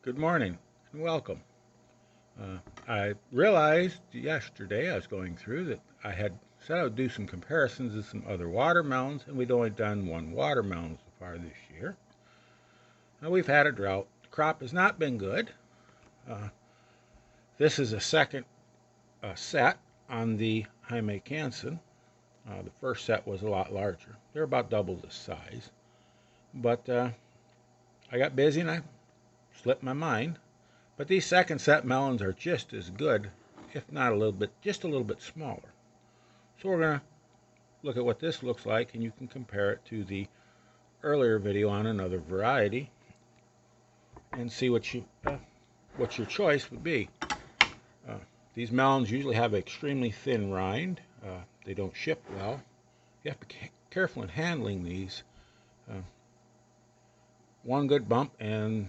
Good morning and welcome. I realized yesterday I was going through that I had said I would do some comparisons of some other watermelons, and we'd only done one watermelon so far this year. Now we've had a drought. The crop has not been good. Uh, this is a second set on the Hime Kansen. The first set was a lot larger. They're about double this size. But I got busy and I slipped my mind. But these second set melons are just as good, if not a little bit, just a little bit smaller. So we're going to look at what this looks like, and you can compare it to the earlier video on another variety and see what your choice would be. These melons usually have an extremely thin rind. They don't ship well. You have to be careful in handling these. One good bump and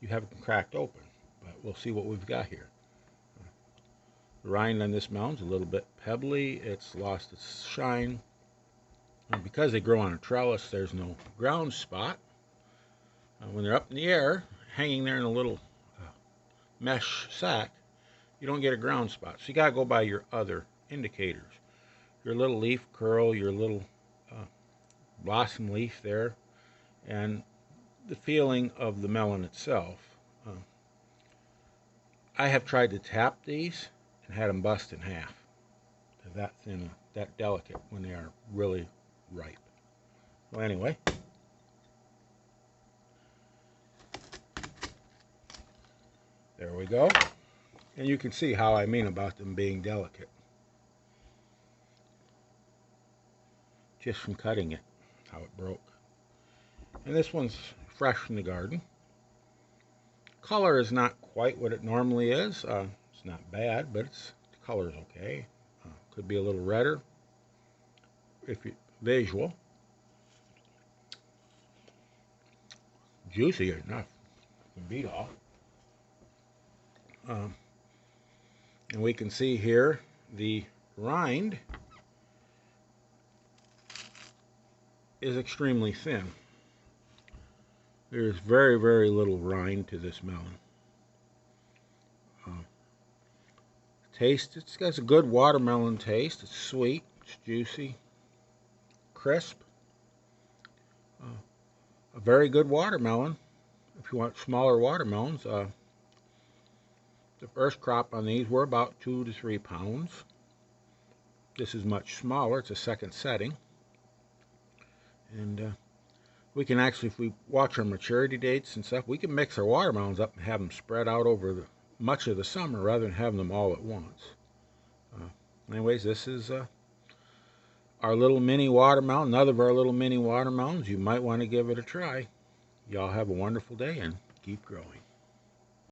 you have it cracked open. But we'll see what we've got here. The rind on this melon's a little bit pebbly. It's lost its shine. Because they grow on a trellis, there's no ground spot. When they're up in the air, hanging there in a little mesh sack, you don't get a ground spot. So you got to go by your other indicators. Your little leaf curl, your little blossom leaf there, and the feeling of the melon itself. I have tried to tap these and had them bust in half. They're that thin, that delicate when they are really ripe. Well, anyway, there we go. And you can see how I mean about them being delicate. Just from cutting it, how it broke. And this one's fresh from the garden. Color is not quite what it normally is. It's not bad, but the color is okay. Could be a little redder if you visual. Juicy enough to beat all. And we can see here the rind is extremely thin. There's very, very little rind to this melon. Taste, it's got a good watermelon taste. It's sweet, it's juicy, crisp. A very good watermelon. If you want smaller watermelons, the first crop on these were about 2 to 3 pounds. This is much smaller. It's a second setting. And we can actually, if we watch our maturity dates and stuff, we can mix our watermelons up and have them spread out over much of the summer rather than having them all at once. Anyways, this is our little mini watermelon, another of our little mini watermelons. You might want to give it a try. Y'all have a wonderful day and keep growing.